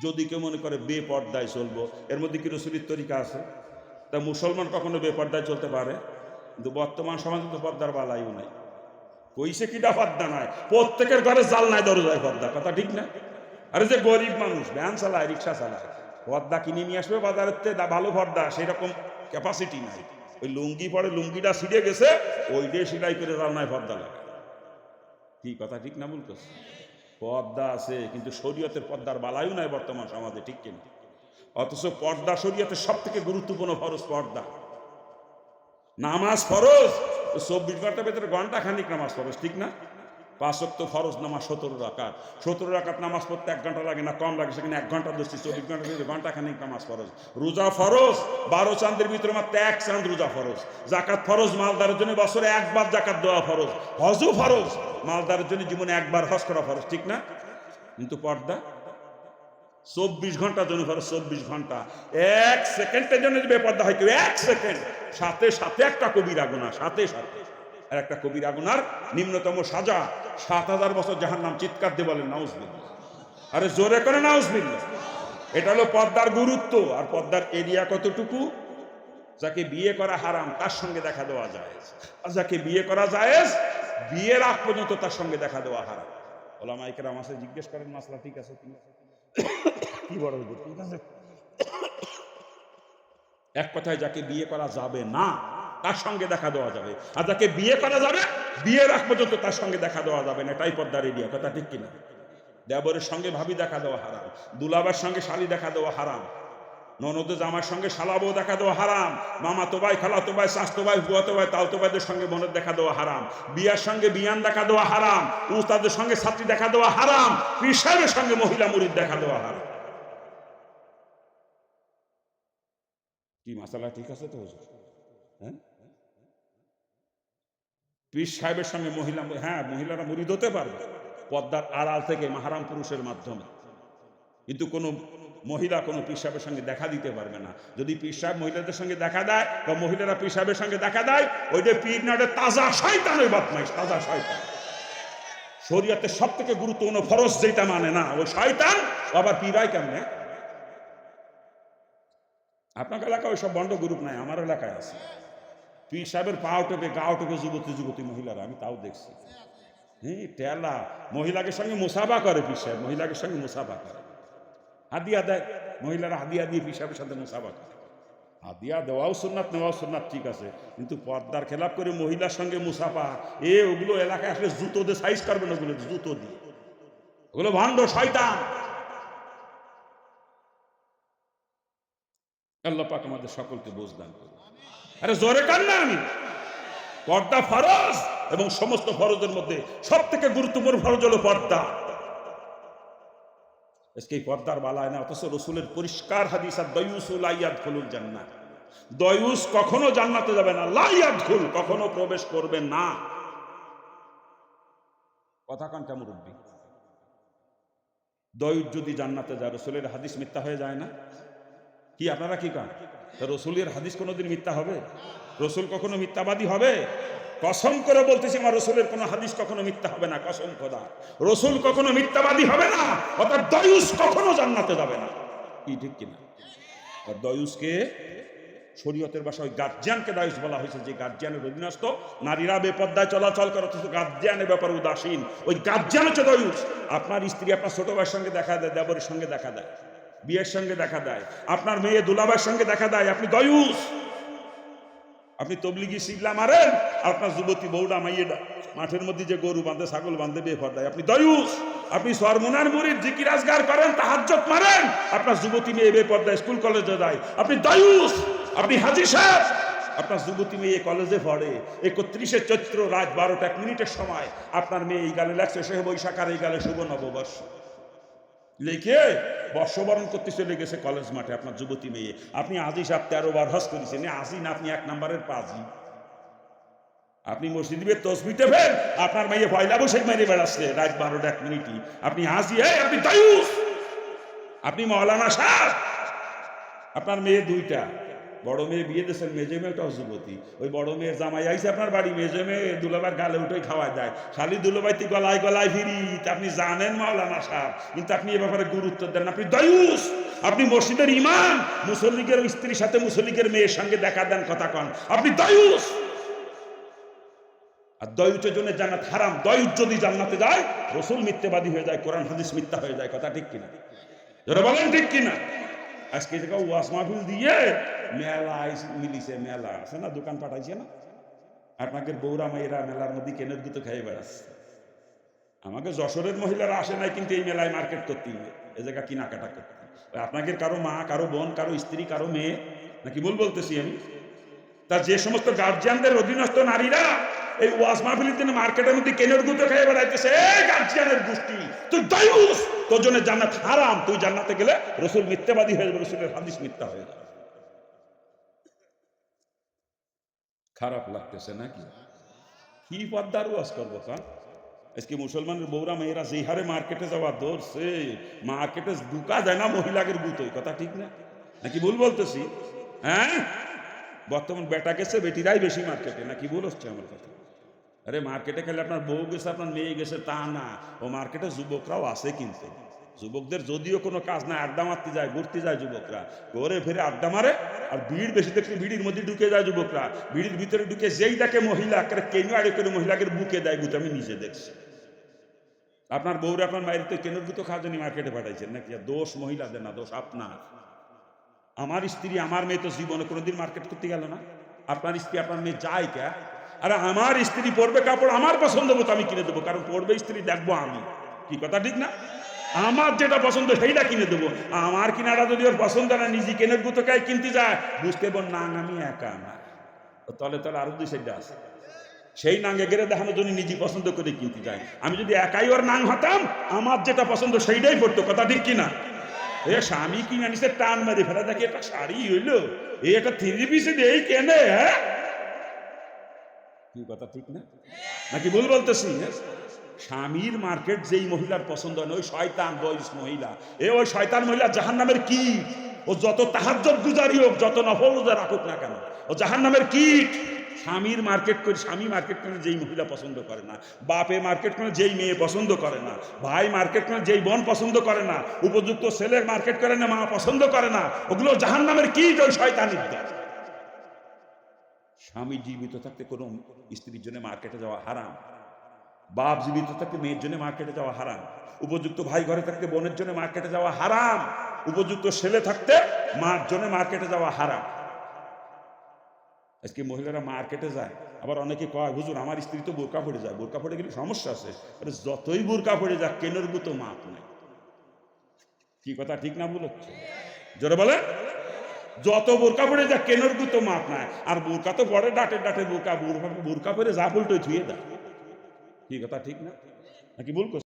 যদি কেউ মনে করে বেপর্দায় চলবো, এর মধ্যে কি রসুলের তরিকা আছে? তা মুসলমান কখনো বেপর্দায় চলতে পারে? কিন্তু বর্তমান সমাজে তো পর্দার বালাইও নাই। কইছে কিটা পর্দা নাই, প্রত্যেকের ঘরে জাল নাই, দরজায় পর্দা। কথা ঠিক না? আরে যে গরিব মানুষ ভ্যান চালায়, রিক্সা চালায়, পর্দা কিনে নিয়ে আসবে বাজারের থেকে, ভালো পর্দা, সেরকম ক্যাপাসিটি নাই। ওই লুঙ্গি পরে, লুঙ্গিটা ছিঁড়ে গেছে, ওই দিয়ে সেলাই করে জালনায় পর্দা লাগে। কি কথা ঠিক না বলতেছে? পর্দা আছে, কিন্তু শরীয়তের পর্দার বালাইও নাই বর্তমান সমাজে, ঠিক কিনা? অথচ পর্দা শরীয়তের সব থেকে গুরুত্বপূর্ণ ফরজ পর্দা। নামাজ ফরজ, 24 ঘন্টার ভেতরে ঘন্টা খানিক নামাজ ফরজ, ঠিক না? 5 ওয়াক্ত ফরজ নামাজ 17 রাকাত, 17 রাকাত নামাজ পড়তে 1 ঘন্টা লাগে না, কম লাগে, সেখানে 1 ঘন্টা দোষী, 24 ঘন্টার ভিতরে ঘন্টা খানিক নামাজ ফরজ। রোজা ফরজ, 12 চাঁদের ভিতরে মাত্র 1 চাঁদ রোজা ফরজ। জাকাত ফরজ, মালদারের জন্য বছরে একবার জাকাত দেওয়া ফরজ। হজও ফরজ, মালদারের জন্য জীবনে একবার হজ করা ফরজ, ঠিক না? কিন্তু পর্দা 24 ঘন্টার জন্য ফরজ, 24 ঘন্টা। 1 সেকেন্ডের জন্য যদি বেপর্দা হয় কেউ, 1 সেকেন্ড, সাথে সাথে একটা কবিরা গুনাহ, সাথে সাথে। আর একটা কবিরা গুনার নিম্নতম সাজা 7000 বছর জাহান্নাম। চিৎকার দিয়ে বলেন নাউজুবিল্লাহ। আরে জোরে করে নাউজুবিল্লাহ। এটা হলো পর্দার গুরুত্ব। আর পর্দার এরিয়া কতটুকু? যাকে বিয়ে করা হারাম তার সঙ্গে দেখা দেওয়া জায়েজ, আর যাকে বিয়ে করা জায়েজ, বিয়ের আগ পর্যন্ত তার সঙ্গে দেখা দেওয়া হারাম। ওলামায়ে কেরাম আমাকে জিজ্ঞেস করেন মাসলা ঠিক আছে কিনা, কি বড় হুজুর ঠিক আছে? এক কথায় যাকে বিয়ে করা যাবে না তার সঙ্গে দেখা দেওয়া যাবে, আর যাকে বিয়ে করা যাবে বিয়ের আগ পর্যন্ত তার সঙ্গে দেখা দেওয়া যাবে না, এটাই পর্দার এরিয়া। কথা ঠিক কিনা? দেবরের সঙ্গে ভাবি দেখা দেওয়া হারাম, দুলাবার সঙ্গে শালি দেখা দেওয়া হারাম, ননদ জামার সঙ্গে শালাবো দেখা দেওয়া হারাম, মামাতো ভাই, খালাতো ভাই, চাচতো ভাই, বুয়াতো ভাই, তালতো ভাইদের সঙ্গে বোনের দেখা দেওয়া হারাম, বিয়ার সঙ্গে বিয়ান দেখা দেওয়া হারাম, উস্তাদের সঙ্গে ছাত্রী দেখা দেওয়া হারাম, পীর সাহেবের সঙ্গে মহিলা মুরিদ দেখা দেওয়া হারাম। কি মাসালা ঠিক আছে তো? হ্যাঁ, পীর সাহেবের সঙ্গে মহিলা, হ্যাঁ মহিলারা মুরিদ হতে পারবে পর্দার আড়াল থেকে মাহারাম পুরুষের মাধ্যমে, কিন্তু কোনো মহিলা কোনো পীর সাহেবের সঙ্গে দেখা দিতে পারবে না। যদি পীর সাহেব মহিলাদের সঙ্গে দেখা দেয় বা মহিলারা পীর সাহেবের সঙ্গে দেখা দেয়, ওইটা পীর না, তাজা শয়তান, ওই বদমাইশ তাজা শয়তান। শরীয়তের সব থেকে গুরুত্বপূর্ণ ফরজ যেটা মানে না, ওই শয়তান আবার পীরাই কেমনে? আপনার এলাকায় ওইসব বন্ড গ্রুপ নাই, আমার এলাকায় আছে। পীর সাহেবের পাও টেপে গাও টেপে যুবতী যুবতী মহিলারা, আমি তাও দেখছি। হ্যাঁ, টেলা মহিলাকে সঙ্গে মুসাফা করে পীর সাহেব, মহিলাকে সঙ্গে মুসাফা করে, হাদিয়া দেয়, মহিলারা হাদিয়া দিয়ে পীর সাহেবের সাথে মুসাফা করে। হাদিয়া দেওয়াও সুন্নাত, নেওয়াও সুন্নাত, ঠিক আছে, কিন্তু পর্দার খেলাপ করে মহিলার সঙ্গে মুসাফা, ওগুলো এলাকায় আসলে জুতো দিয়ে সাইজ করবেন, ওগুলো জুতো দিয়ে, ওগুলো ভণ্ড শয়তান। আল্লাহ পাক আমাদের সকলকে বুঝ দান করুন। আরে জোরে কান না আমি। পর্দা ফরজ, এবং সমস্ত ফরজের মধ্যে সব থেকে গুরুত্বপূর্ণ ফরজ হলো পর্দা। আজকে এই পর্দার বালায় না, অথচ রসুলের পরিষ্কার হাদিস, আর দয়ুসু লা ইয়াদখুলুল জান্নাহ, দয়ুস কখনো জান্নাতে যাবে না, লা ইয়াদখুল, কখনো প্রবেশ করবে না। কথা কানটা মুরব্বী, দয়ুস যদি জান্নাতে যায়, রসুলের হাদিস মিথ্যা হয়ে যায় না? কি আপনারা কি কান? রসুলের হাদিস কোনোদিন মিথ্যা হবে? রসুল কখনো মিথ্যাবাদী হবে? কসম করে বলতেছি, আমার রসুলের কোনো হাদিস কখনো মিথ্যা হবে না, কসম খোদা। রসুল কখনো মিথ্যাবাদী হবে না, অর্থাৎ দয়ুস কখনো জান্নাতে যাবে না। কি ঠিক কিনা? আর দয়ুসকে শরীয়তের ভাষায় ওই গার্জিয়ানকে দয়ুস বলা হয়েছে, যে গার্জিয়ানের অধীনস্থ নারীরা বেপর্দায় চলাচল করে, অথচ গার্জিয়ানের ব্যাপারে উদাসীন, ওই গার্জিয়ান হচ্ছে দয়ুস। আপনার স্ত্রী আপনার ছোট ভাইয়ের সঙ্গে দেখা দেয়, দেবরের সঙ্গে দেখা দেয়, বিয়ের সঙ্গে দেখা দেয়, আপনার মেয়ে দুলাভাইয়ের সঙ্গে দেখা দেয়, আপনি দয়ুস। আপনি তবলিগি সিগলা মারেন, আপনার যুবতী বউডা মাইয়েডা মাঠের মধ্যে যে গরু বাঁধে, ছাগল বাঁধে বেপর্দায়, আপনি দয়ুস। আপনি সরমুনার মুরিদ জিকির আজগার করেন, তাহাজ্জুদ মারেন, আপনার যুবতী মেয়ে বেপর্দায় স্কুল কলেজে যায়, আপনি দয়ুস। আপনি হাজী সাহেব, আপনার যুবতী মেয়ে কলেজে পড়ে, 31শে চৈত্র রাত 12:01 সময় আপনার মেয়ে এই গালে লাগছে সে বৈশাখার, এই গালে শুভ নববর্ষ লিখে বর্ষবরণ করতে চলে গেছে কলেজ মাঠে আপনার যুবতী মেয়ে। আপনি আজি সাহেব 13 বার হজ করেছেন, আজি না, আপনি 1 নম্বরের পাজি। আপনি মসজিদে তসবিতে ফেল, আপনার মেয়ে পয়লা বৈশাখ মেরে বেড়াচ্ছে রাত 12:01। আপনি আজি, আপনি দয়ুস। আপনি মৌলানা সাহেব, আপনার মেয়ে 2টা, বড় মেয়ে বিয়ে দিয়েছেন, মেজে মেয়েটাও যুবতী। ওই বড় মেয়ের জামাই আইসে আপনার বাড়ি, মেজে মেয়ে দুলাবার গালে উঠেই খাওয়া যায়, খালি দুলাবাইতি গলায় গলায় ফিরি। আপনি জানেন মাওলানা সাহেব, কিন্তু আপনি এ ব্যাপারে গুরুত্ব দেন না। আপনি দায়ুস, আপনি মসজিদের ইমাম, মুসল্লিকের স্ত্রীর সাথে মুসল্লিকের মেয়ের সঙ্গে দেখা দেন, কথা কন, আপনি দায়ুস। আর দয়ুচের জন্য জান্নাত হারাম। দয়ুচ যদি জান্নাতে যায়, রসুল মিথ্যাবাদী হয়ে যায়, কোরআন হাদিস মিথ্যা হয়ে যায়, কথা ঠিক কিনা? যারা বলেন ঠিক কিনা? আজকে জায়গা ওয়াজ মাহফিল দিয়ে মেলা মিলিছে, মেলা আছে না, দোকান পাঠাইছে না, আপনাকে বৌরা মেয়েরা মেলার মধ্যে কেনের গুতো খাইয়ে বেড়াচ্ছে। আমাকে যশোরের মহিলারা আসে নাই, কিন্তু এই মেলায় মার্কেট করতে হবে, এ জায়গা কেনাকাটা করতে। আপনাকে কারো মা, কারো বোন, কারো স্ত্রী, কারো মেয়ে, নাকি ভুল বলতেছি আমি? তা যে সমস্ত গার্জিয়ানদের অধীনস্থ নারীরা এই ওয়াজ মাহফিলের জন্য মার্কেটের মধ্যে কেনের গুতো খেয়ে বেড়াইতেছে, এই গার্জিয়ানের গোষ্ঠী, তুই দায়ুস, তোর জন্য জান্নাত হারাম। তুই জান্নাতে গেলে রসুল মিথ্যাবাদী হয়ে যাবে, রসুলের হাদিস মিথ্যা হয়ে যাবে। খারাপ লাগতেছে নাকি? কি পদ্মার ওয়াজ করবো তা? আজকে মুসলমানের বৌরা মেয়েরা যেই হারে মার্কেটে যাওয়া ধরছে, মার্কেটে ঢুকা যায় না মহিলাদের গুতোই, কথা ঠিক না? নাকি ভুল বলতেছি? হ্যাঁ, বর্তমান বেটা গেছে, বেটিরাই বেশি মার্কেটে, নাকি ভুল হচ্ছে আমার কথা? আরে মার্কেটে খেলে আপনার বউ গেছে, আপনার মেয়ে গেছে তা না, ও মার্কেটে যুবকরাও আছে। কিন্তু যুবকদের যদিও কোনো কাজ না, আড্ডা মারতে যায়, ঘুরতে যায় যুবকরা, ঘরে ফেরে আড্ডা মারে। আর ভিড় বেশি দেখলে ভিড়ির মধ্যে ঢুকে যায় যুবকরা, ভিড়ির ভিতরে ঢুকে যেই দেখে মহিলা, কেন আড়ে করে মহিলাকে বুকে দেয় গুতো, আমি নিজে দেখছি। আপনার বউরা আপনার মায়ের তো কেনের গুতো খাওয়ার জন্য মার্কেটে পাঠাইছেন নাকি? দোষ মহিলাদের না, দোষ আপনার। আমার স্ত্রী, আমার মেয়ে তো জীবনে কোনোদিন মার্কেট করতে গেল না। আপনার স্ত্রী, আপনার মেয়ে যায় কে? আরে আমার স্ত্রী পরবে কাপড় আমার পছন্দ মতো আমি কিনে দেবো, কারণ পরবে স্ত্রী দেখবো আমি, কি কথা ঠিক না? আমার যেটা পছন্দ সেইটা কিনে দেবো। আমার কিনাটা যদি ওর পছন্দ না, নিজে কেনের গুতো গায়ে কিনতে যায়, বুঝতে পার না আমি একা না, তলে তলে আরো দুই সাইডে আছে। সেই নাঙ্গে গেড়ে দেখানোর জন্য নিজে পছন্দ করে কিনতে যায়। আমি যদি একাই ওর নাং হতাম, আমার যেটা পছন্দ সেইটাই পড়তো, কথা ঠিক কিনা? এ স্বামী কিনে আনিসে টান মারি ফেলা, দেখি একটা শাড়ি হইলো, এই একটা থ্রি পিসে এই কেনে, হ্যাঁ, কি কথা ঠিক না? নাকি ভুল বলতেছি? স্বামীর মার্কেট যেই মহিলার পছন্দ হয় না, ওই শয়তান দয়ুস মহিলা, ওই শয়তান মহিলা জাহান্নামের কীট। ও যত তাহাজ্জুদ গুজারি হোক, যত নফল রোজা রাখুক না কেন, ও জাহান্নামের কীট। স্বামীর মার্কেট করে, স্বামী মার্কেট করে যেই মহিলা পছন্দ করে না, বাপে মার্কেট করে যেই মেয়ে পছন্দ করে না, ভাই মার্কেট করে যেই বোন পছন্দ করে না, উপযুক্ত ছেলের মার্কেট করে না, মা পছন্দ করে না, ওগুলো জাহান্নামের কীট, ওই শয়তানির দল। স্বামী জীবিত থাকতে কোনো স্ত্রীর জন্য মার্কেটে যাওয়া হারাম। বাপ জীবিত থাকতে মেয়ের জন্য মার্কেটে যাওয়া হারাম। উপযুক্ত ভাই ঘরে থাকতে বোনের জন্য মার্কেটে যাওয়া হারাম। উপযুক্ত ছেলে থাকতে মার জন্য মার্কেটে যাওয়া হারাম। আজকে মহিলারা মার্কেটে যায়, আবার অনেকে কয় হুজুর আমার স্ত্রী তো বোরকা পড়ে যায়, বোরকা পড়ে গেলে সমস্যা আছে। আরে যতই বোরকা পড়ে যাক, কেনের গুতো মাপ নাই, কি কথা ঠিক না? ভুল হচ্ছে? জোরে বলে, যত বোরকা পড়ে যাক কেনের গুতো মাপ নাই। আর বোরকা তো পড়ে ডাটে ডাটে বোরকা, বোরকা পরে যা উল্টোই ধুয়ে দেয়, কি কথা ঠিক না? নাকি ভুল করছে?